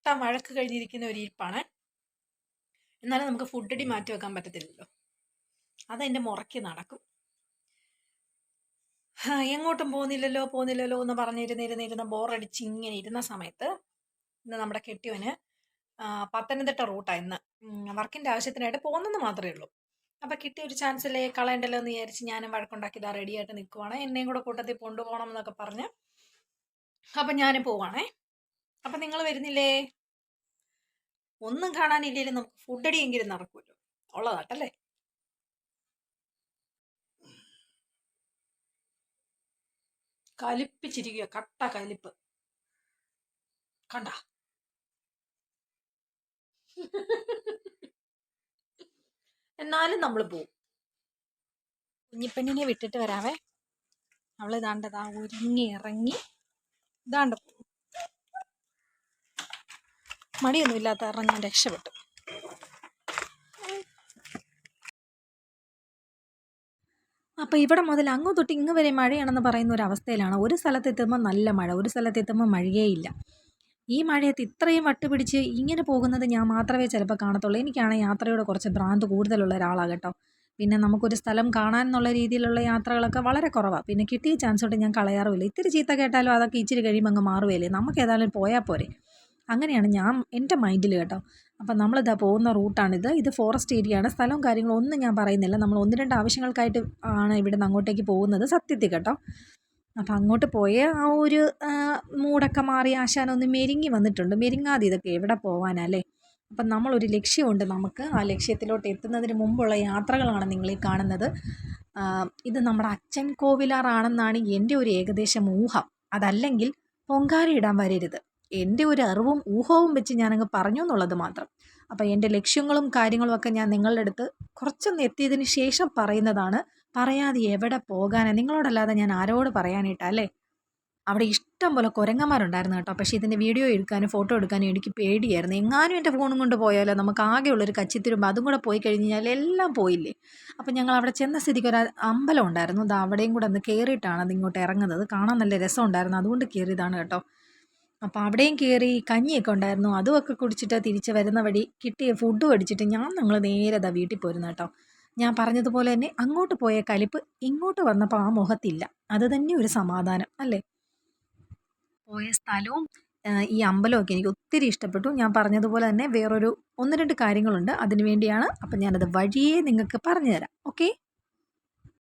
കട്ട വഴക്ക് കഴിഞ്ഞിരിക്കുന്ന ഒരു ഇരിപ്പാണ്. എന്നാലും നമുക്ക് ഫുഡടി മാറ്റി വെക്കാൻ പറ്റത്തില്ലല്ലോ, അതെൻ്റെ മുറയ്ക്ക് നടക്കും. എങ്ങോട്ടും പോകുന്നില്ലല്ലോ എന്ന് പറഞ്ഞിരുന്നിരുന്നിരുന്ന് ബോറടിച്ച് ഇങ്ങനെ ഇരുന്ന സമയത്ത് ഇന്ന് നമ്മുടെ കെട്ടിയവന് പത്തനംതിട്ട റൂട്ടാണ് ഇന്ന് വർക്കിൻ്റെ ആവശ്യത്തിനായിട്ട് പോകുന്നെന്ന് മാത്രമേ ഉള്ളൂ. അപ്പം കിട്ടിയ ഒരു ചാൻസിലേ കളയണ്ടല്ലോ എന്ന് വിചാരിച്ച് ഞാനും വഴക്കുണ്ടാക്കി ഇതാ റെഡിയായിട്ട് നിൽക്കുവാണ്. എന്നെയും കൂടെ കൂട്ടത്തിൽ കൊണ്ടുപോകണം എന്നൊക്കെ പറഞ്ഞ്. അപ്പം ഞാനും പോവാണേ. അപ്പം നിങ്ങൾ വരുന്നില്ലേ? ഒന്നും കാണാനില്ലെങ്കിലും നമുക്ക് ഫുഡടിയെങ്കിലും നടക്കുമല്ലോ, ഉള്ളതാട്ടല്ലേ. കലിപ്പിച്ചിരിക്കുക, കട്ട കലിപ്പ് കണ്ട. എന്നാലും നമ്മൾ പോവും. കുഞ്ഞിപ്പെണ്ണിനെ വിട്ടിട്ട് വരാവേ. അവള് ഇതാണ്ടതാ ഒരുങ്ങി ഇറങ്ങി ഇതാണ്ട് മടിയൊന്നും ഇല്ലാത്ത കാരണം ഞാൻ രക്ഷപ്പെട്ടു. അപ്പോൾ ഇവിടെ മുതൽ അങ്ങ് തൊട്ട് ഇങ്ങ് വരെ മഴയാണെന്ന് പറയുന്ന ഒരു അവസ്ഥയിലാണ്. ഒരു സ്ഥലത്തെത്തുമ്പോൾ നല്ല മഴ, ഒരു സ്ഥലത്തെത്തുമ്പോൾ മഴയേ ഇല്ല. ഈ മഴയത്ത് ഇത്രയും വട്ടുപിടിച്ച് ഇങ്ങനെ പോകുന്നത് ഞാൻ മാത്രമേ ചിലപ്പോൾ കാണത്തുള്ളൂ. എനിക്കാണ് യാത്രയോട് കുറച്ച് ഭ്രാന്ത് കൂടുതലുള്ള ഒരാളാണ് കേട്ടോ. പിന്നെ നമുക്കൊരു സ്ഥലം കാണാൻ എന്നുള്ള രീതിയിലുള്ള യാത്രകളൊക്കെ വളരെ കുറവാണ്. പിന്നെ കിട്ടിയ ചാൻസ് തൊട്ട് ഞാൻ കളയാറുമില്ല. ഇത്തിരി ചീത്ത കേട്ടാലും അതൊക്കെ ഇച്ചിരി കഴിയുമ്പോൾ അങ്ങ് മാറുകയല്ലേ, നമുക്ക് ഏതായാലും പോയാൽ പോരെ, അങ്ങനെയാണ് ഞാൻ എൻ്റെ മൈൻഡിൽ കേട്ടോ. അപ്പം നമ്മളിതാ പോകുന്ന റൂട്ടാണിത്. ഇത് ഫോറസ്റ്റ് ഏരിയ ആണ്. സ്ഥലവും കാര്യങ്ങളും ഒന്നും ഞാൻ പറയുന്നില്ല. നമ്മൾ 1-2 ആവശ്യങ്ങൾക്കായിട്ട് ആണ് ഇവിടെ നിന്ന് അങ്ങോട്ടേക്ക് പോകുന്നത്, സത്യത്തിൽ കേട്ടോ. അപ്പം അങ്ങോട്ട് പോയ ആ ഒരു മൂടൊക്കെ മാറി ആശാനൊന്ന് മെരുങ്ങി വന്നിട്ടുണ്ട്. മെരുങ്ങാതെ ഇതൊക്കെ എവിടെ പോകാനല്ലേ. അപ്പം നമ്മളൊരു ലക്ഷ്യമുണ്ട് നമുക്ക്. ആ ലക്ഷ്യത്തിലോട്ട് എത്തുന്നതിന് മുമ്പുള്ള യാത്രകളാണ് നിങ്ങളീ കാണുന്നത്. ഇത് നമ്മുടെ അച്ഛൻ കോവിലാറാണെന്നാണ് എൻ്റെ ഒരു ഏകദേശം ഊഹം. അതല്ലെങ്കിൽ പൊങ്കാലയിടാൻ വരരുത്. എൻ്റെ ഒരു അറിവും ഊഹവും വെച്ച് ഞാനങ്ങ് പറഞ്ഞു എന്നുള്ളത് മാത്രം. അപ്പം എൻ്റെ ലക്ഷ്യങ്ങളും കാര്യങ്ങളും ഒക്കെ ഞാൻ നിങ്ങളുടെ അടുത്ത് കുറച്ചൊന്ന് എത്തിയതിന് ശേഷം പറയുന്നതാണ്. പറയാതെ എവിടെ പോകാനാണ്, നിങ്ങളോടല്ലാതെ ഞാൻ ആരോട് പറയാനായിട്ടാ അല്ലേ. അവിടെ ഇഷ്ടം പോലെ കുരങ്ങന്മാരുണ്ടായിരുന്നു കേട്ടോ. പക്ഷേ ഇതിൻ്റെ വീഡിയോ എടുക്കാനും ഫോട്ടോ എടുക്കാനും എനിക്ക് പേടിയായിരുന്നു. എങ്ങാനും എൻ്റെ ഫോണും കൊണ്ട് പോയാലോ, നമുക്ക് ആകെയുള്ളൊരു കച്ചിത്തുരുമ്പ്, അതും കൂടെ പോയി കഴിഞ്ഞ് കഴിഞ്ഞാൽ എല്ലാം പോയില്ലേ. അപ്പം ഞങ്ങൾ അവിടെ ചെന്ന സ്ഥിതിക്ക് ഒരു അമ്പലം ഉണ്ടായിരുന്നു. അത് അവിടെയും കൂടെ ഒന്ന് കയറിയിട്ടാണ് അത് ഇങ്ങോട്ട് ഇറങ്ങുന്നത്. കാണാൻ നല്ല രസമുണ്ടായിരുന്നു, അതുകൊണ്ട് കയറിയതാണ് കേട്ടോ. അപ്പോൾ അവിടെയും കയറി കഞ്ഞിയൊക്കെ ഉണ്ടായിരുന്നു, അതുമൊക്കെ കുടിച്ചിട്ട് തിരിച്ച് വരുന്ന വഴി കിട്ടിയ ഫുഡ് അടിച്ചിട്ട് ഞങ്ങൾ നേരെ വീട്ടിൽ പോയിരുന്നു കേട്ടോ. ഞാൻ പറഞ്ഞതുപോലെ തന്നെ അങ്ങോട്ട് പോയ കലിപ്പ് ഇങ്ങോട്ട് വന്നപ്പോൾ ആ മുഖത്തില്ല. അത് തന്നെ ഒരു സമാധാനം അല്ലേ. പോയ സ്ഥലവും ഈ അമ്പലമൊക്കെ എനിക്ക് ഒത്തിരി ഇഷ്ടപ്പെട്ടു. ഞാൻ പറഞ്ഞതുപോലെ തന്നെ വേറൊരു 1-2 കാര്യങ്ങളുണ്ട്, അതിന് വേണ്ടിയാണ്. അപ്പം ഞാനത് വഴിയേ നിങ്ങൾക്ക് പറഞ്ഞു തരാം. ഓക്കെ.